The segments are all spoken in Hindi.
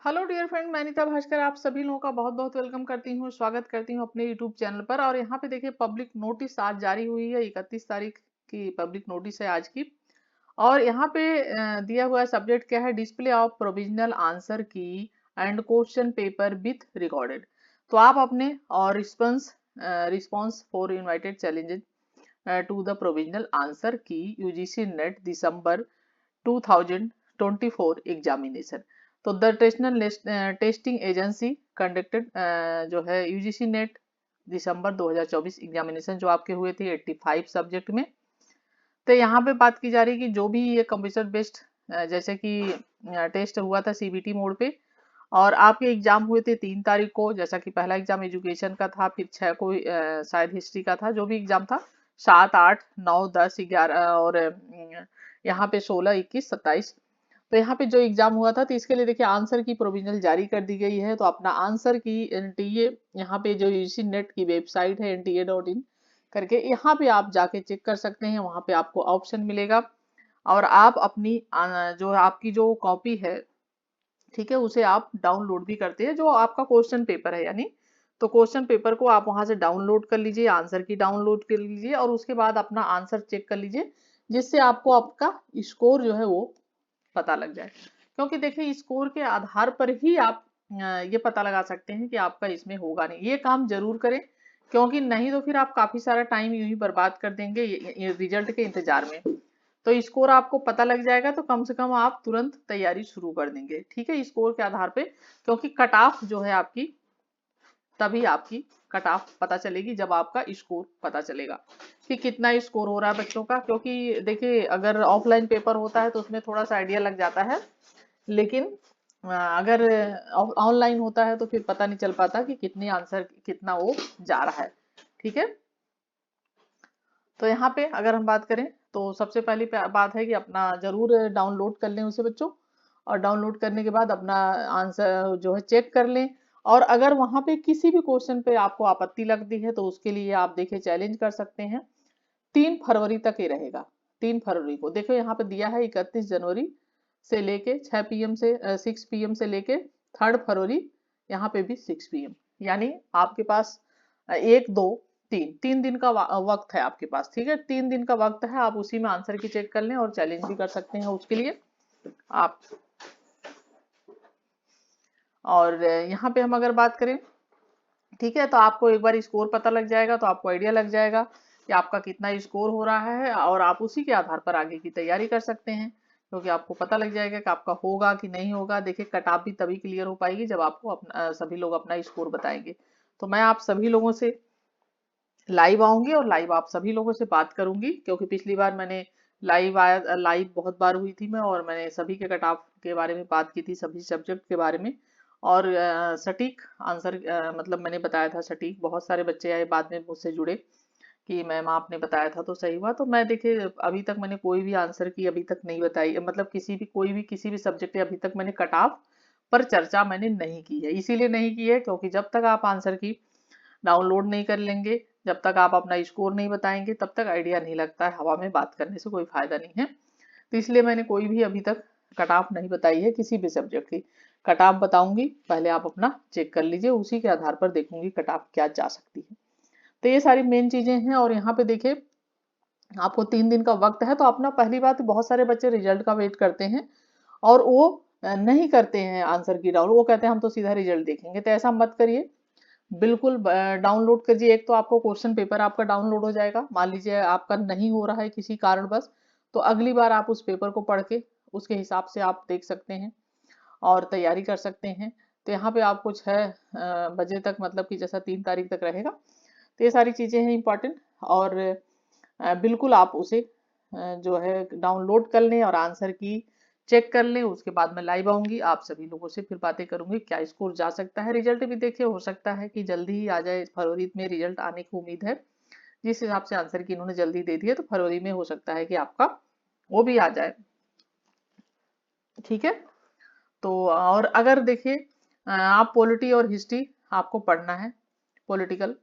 हेलो डियर फ्रेंड, मैं अनीता भास्कर आप सभी लोगों का बहुत बहुत वेलकम करती हूँ, स्वागत करती हूँ अपने यूट्यूब चैनल पर। और यहाँ पे देखिए पब्लिक नोटिस आज जारी हुई है, 31 तारीख की पब्लिक नोटिस है आज की। और यहाँ पे दिया हुआ सब्जेक्ट क्या है, display of provisional answer key and question paper with recorded. तो आप अपने और response for invited challenges to the provisional answer key UGC NET December 2024 examination. तो the national testing agency conducted जो है यूजीसी नेट दिसंबर 2024 एग्जामिनेशन जो आपके हुए थे 85 सब्जेक्ट में। तो यहाँ पे बात की जा रही है कि जो भी ये कंप्यूटर बेस्ड जैसे कि टेस्ट हुआ था सीबीटी मोड पे, और आपके एग्जाम हुए थे 3 तारीख को। जैसा कि पहला एग्जाम एजुकेशन का था, फिर 6 को शायद हिस्ट्री का था, जो भी एग्जाम था। 7, 8, 9, 10, 11 और यहाँ पे 16, 21, 27। तो यहाँ पे जो एग्जाम हुआ था, तो इसके लिए देखिए आंसर की प्रोविजनल जारी कर दी गई है। तो अपना आंसर की एनटीए, यहाँ पे जो यूजीसी नेट की वेबसाइट है nta.in करके, यहाँ पे आप जाके चेक कर सकते हैं। वहाँ पे आपको ऑप्शन मिलेगा और आप अपनी जो आपकी जो कॉपी है, ठीक है, उसे आप डाउनलोड भी करते हैं। जो आपका क्वेश्चन पेपर है यानी, तो क्वेश्चन पेपर को आप वहां से डाउनलोड कर लीजिए, आंसर की डाउनलोड कर लीजिए और उसके बाद अपना आंसर चेक कर लीजिए, जिससे आपको आपका स्कोर जो है वो पता लग जाए। क्योंकि देखिए स्कोर के आधार पर ही आप ये पता लगा सकते हैं कि आपका इसमें होगा नहीं। ये काम जरूर करें, क्योंकि नहीं तो फिर आप काफी सारा टाइम यूं ही बर्बाद कर देंगे ये रिजल्ट के इंतजार में। तो स्कोर आपको पता लग जाएगा तो कम से कम आप तुरंत तैयारी शुरू कर देंगे, ठीक है, स्कोर के आधार पे। क्योंकि कट ऑफ जो है आपकी, तभी आपकी कट ऑफ पता चलेगी जब आपका स्कोर पता चलेगा कि कितना स्कोर हो रहा है बच्चों का। क्योंकि देखिए अगर ऑफलाइन पेपर होता है तो उसमें थोड़ा सा आइडिया लग जाता है, लेकिन अगर ऑनलाइन होता है तो फिर पता नहीं चल पाता कि कितनी आंसर कितना वो जा रहा है, ठीक है। तो यहाँ पे अगर हम बात करें तो सबसे पहली बात है कि अपना जरूर डाउनलोड कर लें उसे बच्चों। और डाउनलोड करने के बाद अपना आंसर जो है चेक कर लें। और अगर वहां पे किसी भी क्वेश्चन पे आपको आपत्ति लगती है तो उसके लिए आप देखिए चैलेंज कर सकते हैं। 3 फरवरी तक ये रहेगा। 3 फरवरी को देखो यहाँ पे दिया है 31 जनवरी से लेके 6 PM से 6 PM से लेके 3 फरवरी, यहाँ पे भी 6 PM। यानी आपके पास 1, 2, 3 दिन का वक्त है आपके पास, ठीक है। 3 दिन का वक्त है, आप उसी में आंसर की चेक कर लें और चैलेंज भी कर सकते हैं उसके लिए आप। और यहाँ पे हम अगर बात करें, ठीक है, तो आपको एक बार स्कोर पता लग जाएगा तो आपको आइडिया लग जाएगा कि आपका कितना स्कोर हो रहा है, और आप उसी के आधार पर आगे की तैयारी कर सकते हैं। क्योंकि आपको पता लग जाएगा कि आपका होगा कि नहीं होगा। देखिए कट ऑफ भी तभी क्लियर हो पाएगी जब आपको अपना सभी लोग अपना स्कोर बताएंगे। तो मैं आप सभी लोगों से लाइव आऊंगी और लाइव आप सभी लोगों से बात करूंगी। क्योंकि पिछली बार मैंने लाइव बहुत बार हुई थी मैं, और मैंने सभी के कट ऑफ के बारे में बात की थी, सभी सब्जेक्ट के बारे में। और सटीक आंसर मतलब मैंने बताया था सटीक। बहुत सारे बच्चे आए बाद में मुझसे जुड़े कि मैम आपने बताया था तो सही हुआ। तो मैं देखिए अभी तक मैंने कोई भी आंसर की अभी तक नहीं बताई, मतलब किसी भी सब्जेक्ट के अभी तक मैंने कट ऑफ पर चर्चा मैंने नहीं की है। इसीलिए नहीं की है क्योंकि जब तक आप आंसर की डाउनलोड नहीं कर लेंगे, जब तक आप अपना स्कोर नहीं बताएंगे, तब तक आइडिया नहीं लगता है। हवा में बात करने से कोई फायदा नहीं है। तो इसलिए मैंने कोई भी अभी तक कट ऑफ नहीं बताई है किसी भी सब्जेक्ट की। कट ऑफ बताऊंगी, पहले आप अपना चेक कर लीजिए, उसी के आधार पर देखूंगी कट ऑफ क्या जा सकती है। तो ये सारी मेन चीजें हैं। और यहाँ पे देखिए आपको 3 दिन का वक्त है। तो अपना पहली बात, बहुत सारे बच्चे रिजल्ट का वेट करते हैं और वो नहीं करते हैं आंसर की डाउनलोड। वो कहते हैं हम तो सीधा रिजल्ट देखेंगे, तो ऐसा मत करिए। बिल्कुल डाउनलोड कीजिए। एक तो आपको क्वेश्चन पेपर आपका डाउनलोड हो जाएगा। मान लीजिए आपका नहीं हो रहा है किसी कारणवश, तो अगली बार आप उस पेपर को पढ़ के उसके हिसाब से आप देख सकते हैं और तैयारी कर सकते हैं। तो यहाँ पे आपको 6 बजे तक, मतलब कि जैसा 3 तारीख तक रहेगा। तो ये सारी चीजें हैं इंपॉर्टेंट। और बिल्कुल आप उसे जो है डाउनलोड कर लें और आंसर की चेक कर लें। उसके बाद मैं लाइव आऊंगी, आप सभी लोगों से फिर बातें करूंगी क्या स्कोर जा सकता है। रिजल्ट भी देखिए हो सकता है कि जल्दी ही आ जाए, फरवरी में रिजल्ट आने की उम्मीद है। जिस हिसाब से आंसर की इन्होंने जल्दी दे दिया, तो फरवरी में हो सकता है कि आपका वो भी आ जाए, ठीक है। तो और अगर देखिए आप पॉलिटी और हिस्ट्री आपको पढ़ना है, पॉलिटिकल,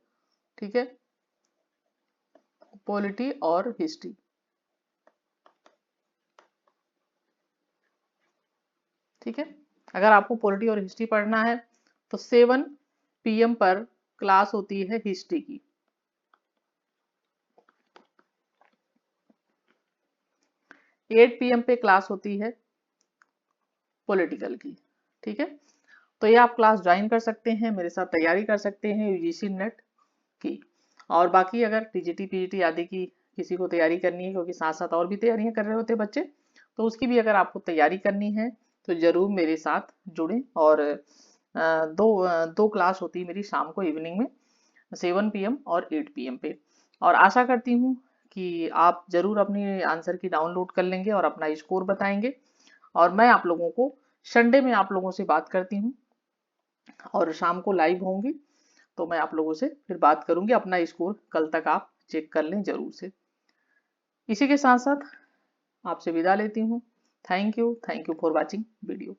ठीक है, पॉलिटी और हिस्ट्री, ठीक है। अगर आपको पॉलिटी और हिस्ट्री पढ़ना है तो 7 PM पर क्लास होती है हिस्ट्री की, 8 PM पे क्लास होती है पॉलिटिकल की। ठीक है, तो ये आप क्लास ज्वाइन कर सकते हैं, मेरे साथ तैयारी कर सकते हैं यूजीसी नेट की। और बाकी अगर टीजीटी पीजीटी आदि की किसी को तैयारी करनी है, क्योंकि साथ साथ और भी तैयारियां कर रहे होते हैं बच्चे, तो उसकी भी अगर आपको तैयारी करनी है तो जरूर मेरे साथ जुड़ें। और दो क्लास होती है मेरी शाम को इवनिंग में, 7 PM और 8 PM पे। और आशा करती हूँ कि आप जरूर अपनी आंसर की डाउनलोड कर लेंगे और अपना स्कोर बताएंगे। और मैं आप लोगों को संडे में आप लोगों से बात करती हूँ और शाम को लाइव होंगी, तो मैं आप लोगों से फिर बात करूंगी। अपना स्कोर कल तक आप चेक कर लें जरूर से। इसी के साथ साथ आपसे विदा लेती हूँ। Thank you for watching video.